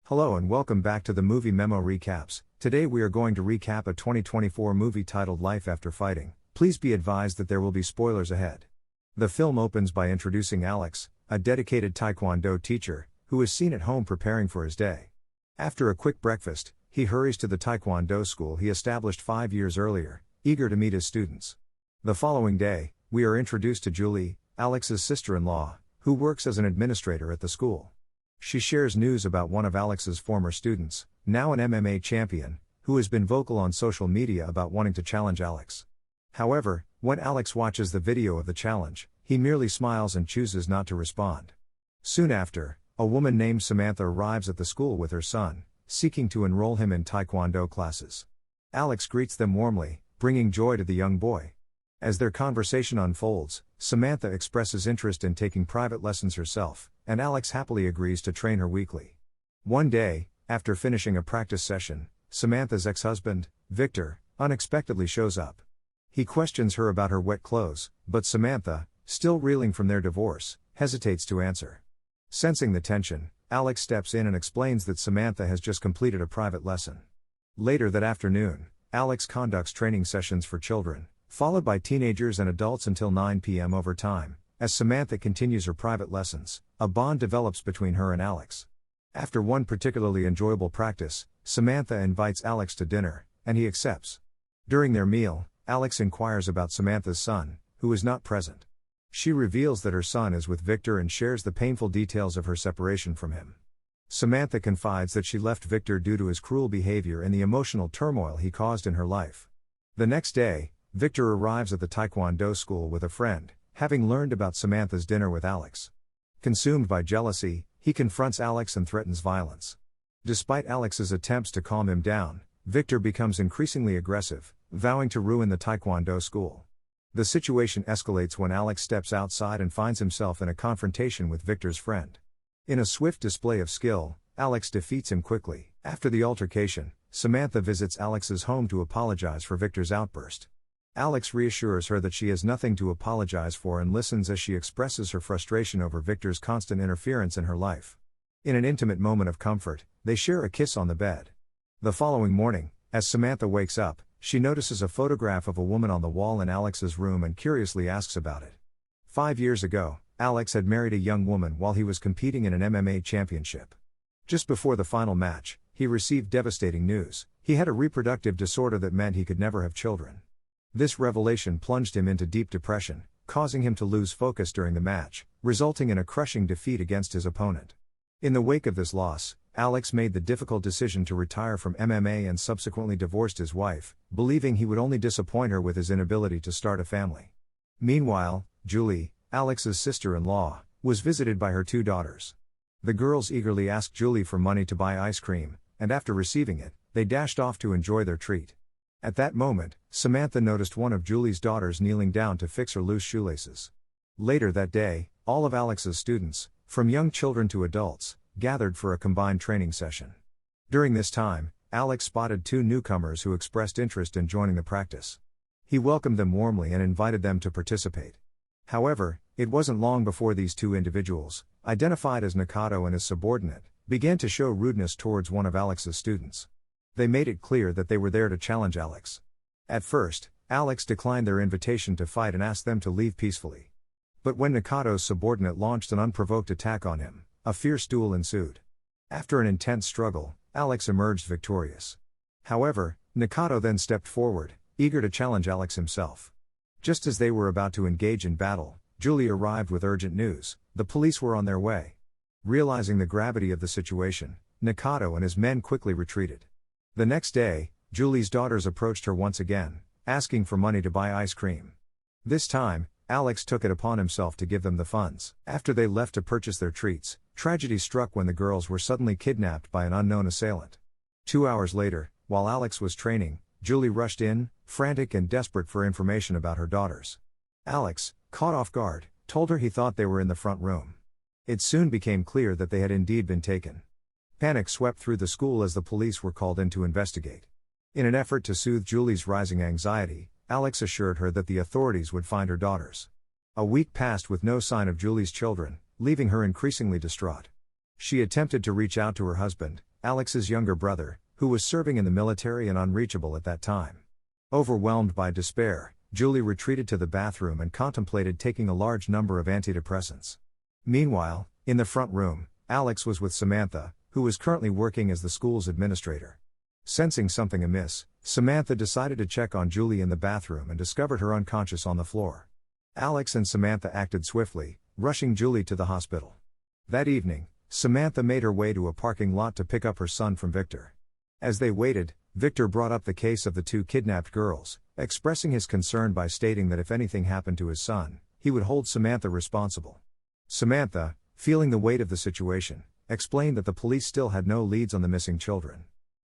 Hello and welcome back to the Movie Memo Recaps. Today we are going to recap a 2024 movie titled Life After Fighting. Please be advised that there will be spoilers ahead. The film opens by introducing Alex, a dedicated Taekwondo teacher, who is seen at home preparing for his day. After a quick breakfast, he hurries to the Taekwondo school he established 5 years earlier, eager to meet his students. The following day, we are introduced to Julie, Alex's sister-in-law, who works as an administrator at the school. She shares news about one of Alex's former students, now an MMA champion, who has been vocal on social media about wanting to challenge Alex. However, when Alex watches the video of the challenge, he merely smiles and chooses not to respond. Soon after, a woman named Samantha arrives at the school with her son, seeking to enroll him in Taekwondo classes. Alex greets them warmly, bringing joy to the young boy. As their conversation unfolds, Samantha expresses interest in taking private lessons herself, and Alex happily agrees to train her weekly. One day, after finishing a practice session, Samantha's ex-husband, Victor, unexpectedly shows up. He questions her about her wet clothes, but Samantha, still reeling from their divorce, hesitates to answer. Sensing the tension, Alex steps in and explains that Samantha has just completed a private lesson. Later that afternoon, Alex conducts training sessions for children, followed by teenagers and adults until 9 p.m. over time. As Samantha continues her private lessons, a bond develops between her and Alex. After one particularly enjoyable practice, Samantha invites Alex to dinner, and he accepts. During their meal, Alex inquires about Samantha's son, who is not present. She reveals that her son is with Victor and shares the painful details of her separation from him. Samantha confides that she left Victor due to his cruel behavior and the emotional turmoil he caused in her life. The next day, Victor arrives at the Taekwondo school with a friend, having learned about Samantha's dinner with Alex. Consumed by jealousy, he confronts Alex and threatens violence. Despite Alex's attempts to calm him down, Victor becomes increasingly aggressive, vowing to ruin the Taekwondo school. The situation escalates when Alex steps outside and finds himself in a confrontation with Victor's friend. In a swift display of skill, Alex defeats him quickly. After the altercation, Samantha visits Alex's home to apologize for Victor's outburst. Alex reassures her that she has nothing to apologize for and listens as she expresses her frustration over Victor's constant interference in her life. In an intimate moment of comfort, they share a kiss on the bed. The following morning, as Samantha wakes up, she notices a photograph of a woman on the wall in Alex's room and curiously asks about it. 5 years ago, Alex had married a young woman while he was competing in an MMA championship. Just before the final match, he received devastating news. He had a reproductive disorder that meant he could never have children. This revelation plunged him into deep depression, causing him to lose focus during the match, resulting in a crushing defeat against his opponent. In the wake of this loss, Alex made the difficult decision to retire from MMA and subsequently divorced his wife, believing he would only disappoint her with his inability to start a family. Meanwhile, Julie, Alex's sister-in-law, was visited by her 2 daughters. The girls eagerly asked Julie for money to buy ice cream, and after receiving it, they dashed off to enjoy their treat. At that moment, Samantha noticed one of Julie's daughters kneeling down to fix her loose shoelaces. Later that day, all of Alex's students, from young children to adults, gathered for a combined training session. During this time, Alex spotted 2 newcomers who expressed interest in joining the practice. He welcomed them warmly and invited them to participate. However, it wasn't long before these 2 individuals, identified as Nakato and his subordinate, began to show rudeness towards one of Alex's students. They made it clear that they were there to challenge Alex. At first, Alex declined their invitation to fight and asked them to leave peacefully. But when Nakato's subordinate launched an unprovoked attack on him, a fierce duel ensued. After an intense struggle, Alex emerged victorious. However, Nakato then stepped forward, eager to challenge Alex himself. Just as they were about to engage in battle, Julie arrived with urgent news. The police were on their way. Realizing the gravity of the situation, Nakato and his men quickly retreated. The next day, Julie's daughters approached her once again, asking for money to buy ice cream. This time, Alex took it upon himself to give them the funds. After they left to purchase their treats, tragedy struck when the girls were suddenly kidnapped by an unknown assailant. 2 hours later, while Alex was training, Julie rushed in, frantic and desperate for information about her daughters. Alex, caught off guard, told her he thought they were in the front room. It soon became clear that they had indeed been taken. Panic swept through the school as the police were called in to investigate. In an effort to soothe Julie's rising anxiety, Alex assured her that the authorities would find her daughters. A week passed with no sign of Julie's children, leaving her increasingly distraught. She attempted to reach out to her husband, Alex's younger brother, who was serving in the military and unreachable at that time. Overwhelmed by despair, Julie retreated to the bathroom and contemplated taking a large number of antidepressants. Meanwhile, in the front room, Alex was with Samantha, who was currently working as the school's administrator. Sensing something amiss, Samantha decided to check on Julie in the bathroom and discovered her unconscious on the floor. Alex and Samantha acted swiftly, rushing Julie to the hospital. That evening, Samantha made her way to a parking lot to pick up her son from Victor. As they waited, Victor brought up the case of the two kidnapped girls, expressing his concern by stating that if anything happened to his son, he would hold Samantha responsible. Samantha, feeling the weight of the situation, explained that the police still had no leads on the missing children.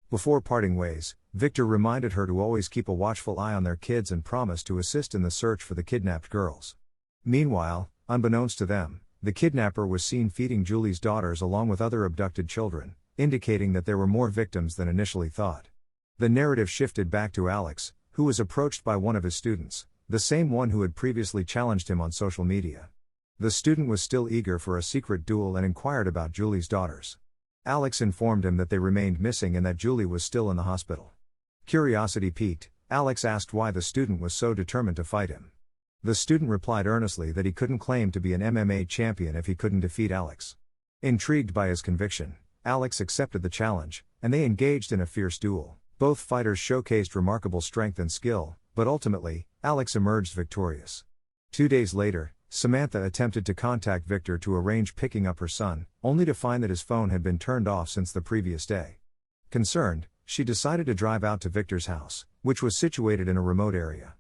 Before parting ways, Victor reminded her to always keep a watchful eye on their kids and promised to assist in the search for the kidnapped girls. Meanwhile, unbeknownst to them, the kidnapper was seen feeding Julie's daughters along with other abducted children, indicating that there were more victims than initially thought. The narrative shifted back to Alex, who was approached by one of his students, the same one who had previously challenged him on social media. The student was still eager for a secret duel and inquired about Julie's daughters. Alex informed him that they remained missing and that Julie was still in the hospital. Curiosity piqued, Alex asked why the student was so determined to fight him. The student replied earnestly that he couldn't claim to be an MMA champion if he couldn't defeat Alex. Intrigued by his conviction, Alex accepted the challenge, and they engaged in a fierce duel. Both fighters showcased remarkable strength and skill, but ultimately, Alex emerged victorious. 2 days later, Samantha attempted to contact Victor to arrange picking up her son, only to find that his phone had been turned off since the previous day. Concerned, she decided to drive out to Victor's house, which was situated in a remote area.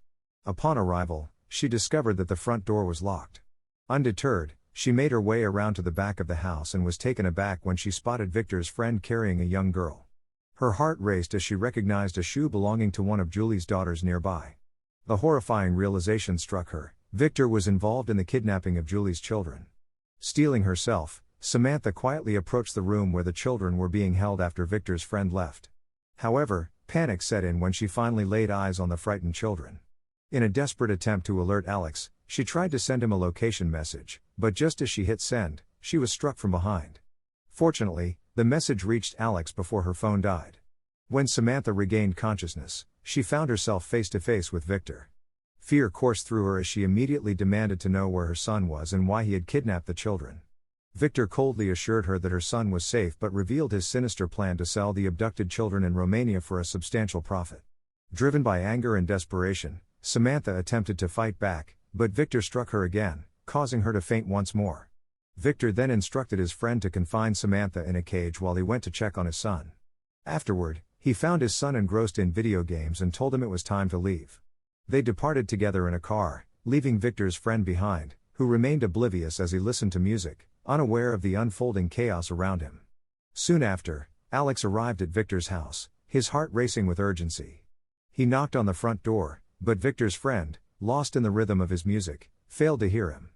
Upon arrival, she discovered that the front door was locked. Undeterred, she made her way around to the back of the house and was taken aback when she spotted Victor's friend carrying a young girl. Her heart raced as she recognized a shoe belonging to one of Julie's daughters nearby. The horrifying realization struck her: Victor was involved in the kidnapping of Julie's children. Steeling herself, Samantha quietly approached the room where the children were being held after Victor's friend left. However, panic set in when she finally laid eyes on the frightened children. In a desperate attempt to alert Alex, she tried to send him a location message, but just as she hit send, she was struck from behind. Fortunately, the message reached Alex before her phone died. When Samantha regained consciousness, she found herself face to face with Victor. Fear coursed through her as she immediately demanded to know where her son was and why he had kidnapped the children. Victor coldly assured her that her son was safe but revealed his sinister plan to sell the abducted children in Romania for a substantial profit. Driven by anger and desperation, Samantha attempted to fight back, but Victor struck her again, causing her to faint once more. Victor then instructed his friend to confine Samantha in a cage while he went to check on his son. Afterward, he found his son engrossed in video games and told him it was time to leave. They departed together in a car, leaving Victor's friend behind, who remained oblivious as he listened to music, unaware of the unfolding chaos around him. Soon after, Alex arrived at Victor's house, his heart racing with urgency. He knocked on the front door, but Victor's friend, lost in the rhythm of his music, failed to hear him.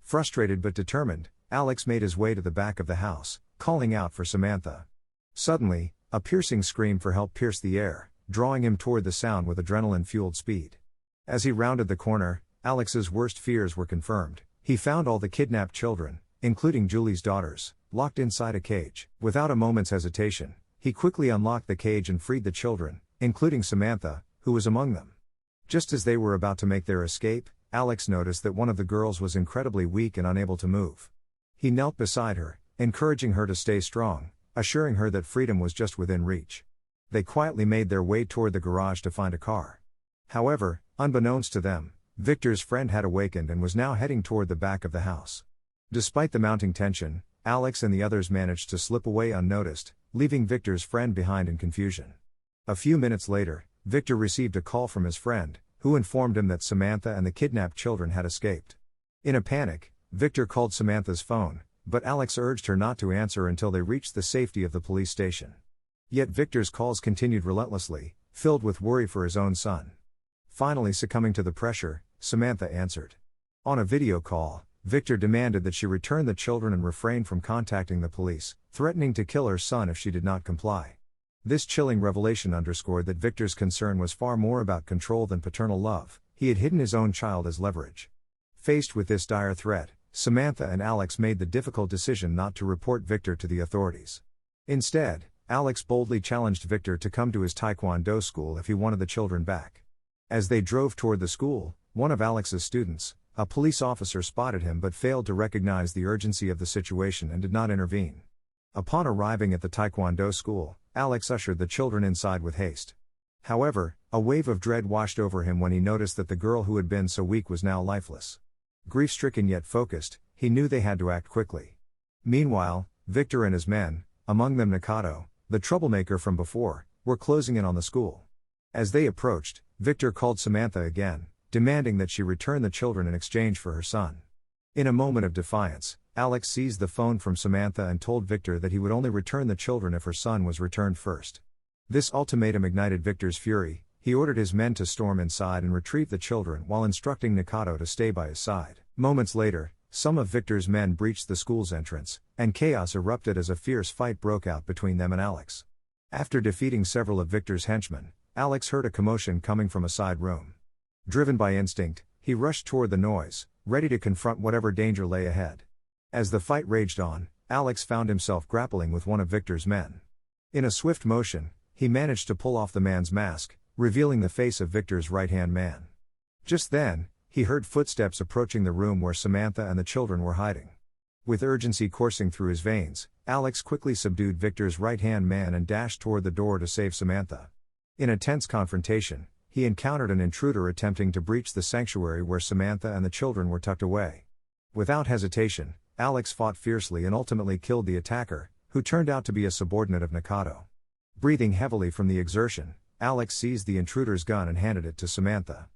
Frustrated but determined, Alex made his way to the back of the house, calling out for Samantha. Suddenly, a piercing scream for help pierced the air, drawing him toward the sound with adrenaline-fueled speed. As he rounded the corner, Alex's worst fears were confirmed. He found all the kidnapped children, including Julie's daughters, locked inside a cage. Without a moment's hesitation, he quickly unlocked the cage and freed the children, including Samantha, who was among them. Just as they were about to make their escape, Alex noticed that one of the girls was incredibly weak and unable to move. He knelt beside her, encouraging her to stay strong, assuring her that freedom was just within reach. They quietly made their way toward the garage to find a car. However, unbeknownst to them, Victor's friend had awakened and was now heading toward the back of the house. Despite the mounting tension, Alex and the others managed to slip away unnoticed, leaving Victor's friend behind in confusion. A few minutes later, Victor received a call from his friend, who informed him that Samantha and the kidnapped children had escaped. In a panic, Victor called Samantha's phone, but Alex urged her not to answer until they reached the safety of the police station. Yet Victor's calls continued relentlessly, filled with worry for his own son. Finally succumbing to the pressure, Samantha answered. On a video call, Victor demanded that she return the children and refrain from contacting the police, threatening to kill her son if she did not comply. This chilling revelation underscored that Victor's concern was far more about control than paternal love. He had hidden his own child as leverage. Faced with this dire threat, Samantha and Alex made the difficult decision not to report Victor to the authorities. Instead, Alex boldly challenged Victor to come to his Taekwondo school if he wanted the children back. As they drove toward the school, one of Alex's students, a police officer, spotted him but failed to recognize the urgency of the situation and did not intervene. Upon arriving at the Taekwondo school, Alex ushered the children inside with haste. However, a wave of dread washed over him when he noticed that the girl who had been so weak was now lifeless. Grief-stricken yet focused, he knew they had to act quickly. Meanwhile, Victor and his men, among them Nakato, the troublemaker from before, were closing in on the school. As they approached, Victor called Samantha again, demanding that she return the children in exchange for her son. In a moment of defiance, Alex seized the phone from Samantha and told Victor that he would only return the children if her son was returned first. This ultimatum ignited Victor's fury. He ordered his men to storm inside and retrieve the children while instructing Nakato to stay by his side. Moments later, some of Victor's men breached the school's entrance, and chaos erupted as a fierce fight broke out between them and Alex. After defeating several of Victor's henchmen, Alex heard a commotion coming from a side room. Driven by instinct, he rushed toward the noise, ready to confront whatever danger lay ahead. As the fight raged on, Alex found himself grappling with one of Victor's men. In a swift motion, he managed to pull off the man's mask, revealing the face of Victor's right-hand man. Just then, he heard footsteps approaching the room where Samantha and the children were hiding. With urgency coursing through his veins, Alex quickly subdued Victor's right-hand man and dashed toward the door to save Samantha. In a tense confrontation, he encountered an intruder attempting to breach the sanctuary where Samantha and the children were tucked away. Without hesitation, Alex fought fiercely and ultimately killed the attacker, who turned out to be a subordinate of Nakato. Breathing heavily from the exertion, Alex seized the intruder's gun and handed it to Samantha.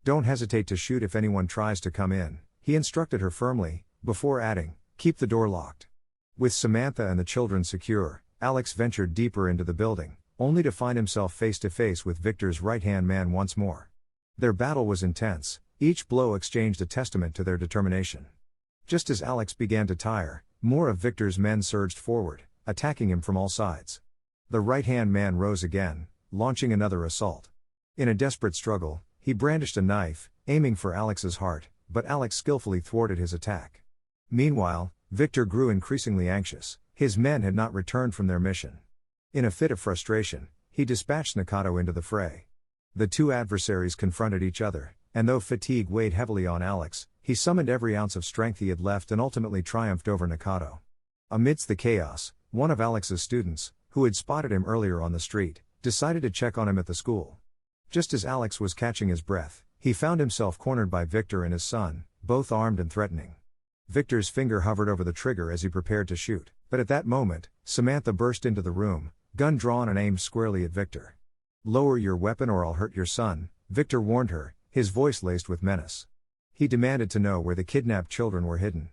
"Don't hesitate to shoot if anyone tries to come in," he instructed her firmly, before adding, "Keep the door locked." With Samantha and the children secure, Alex ventured deeper into the building, only to find himself face to face with Victor's right-hand man once more. Their battle was intense, each blow exchanged a testament to their determination. Just as Alex began to tire, more of Victor's men surged forward, attacking him from all sides. The right-hand man rose again, launching another assault. In a desperate struggle, he brandished a knife, aiming for Alex's heart, but Alex skillfully thwarted his attack. Meanwhile, Victor grew increasingly anxious. His men had not returned from their mission. In a fit of frustration, he dispatched Nakato into the fray. The two adversaries confronted each other, and though fatigue weighed heavily on Alex, he summoned every ounce of strength he had left and ultimately triumphed over Nakato. Amidst the chaos, one of Alex's students, who had spotted him earlier on the street, decided to check on him at the school. Just as Alex was catching his breath, he found himself cornered by Victor and his son, both armed and threatening. Victor's finger hovered over the trigger as he prepared to shoot, but at that moment, Samantha burst into the room, gun drawn and aimed squarely at Victor. "Lower your weapon or I'll hurt your son," Victor warned her, his voice laced with menace. He demanded to know where the kidnapped children were hidden.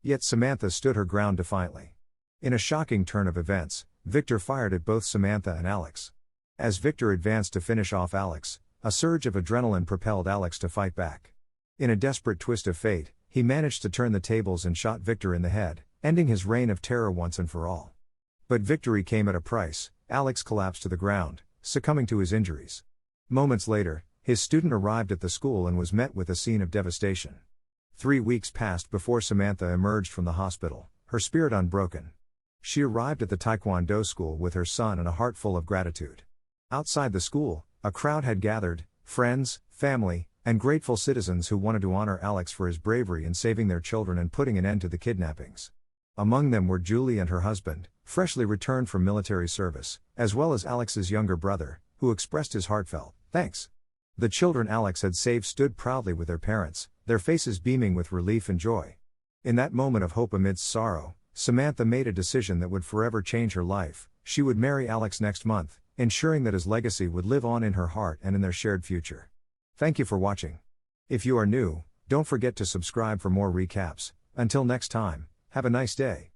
Yet Samantha stood her ground defiantly. In a shocking turn of events, Victor fired at both Samantha and Alex. As Victor advanced to finish off Alex, a surge of adrenaline propelled Alex to fight back. In a desperate twist of fate, he managed to turn the tables and shot Victor in the head, ending his reign of terror once and for all. But victory came at a price. Alex collapsed to the ground, succumbing to his injuries. Moments later, his student arrived at the school and was met with a scene of devastation. 3 weeks passed before Samantha emerged from the hospital, her spirit unbroken. She arrived at the Taekwondo school with her son and a heart full of gratitude. Outside the school, a crowd had gathered, friends, family, and grateful citizens who wanted to honor Alex for his bravery in saving their children and putting an end to the kidnappings. Among them were Julie and her husband, freshly returned from military service, as well as Alex's younger brother, who expressed his heartfelt thanks. The children Alex had saved stood proudly with their parents, their faces beaming with relief and joy. In that moment of hope amidst sorrow, Samantha made a decision that would forever change her life. She would marry Alex next month, ensuring that his legacy would live on in her heart and in their shared future. Thank you for watching. If you are new, don't forget to subscribe for more recaps. Until next time, have a nice day.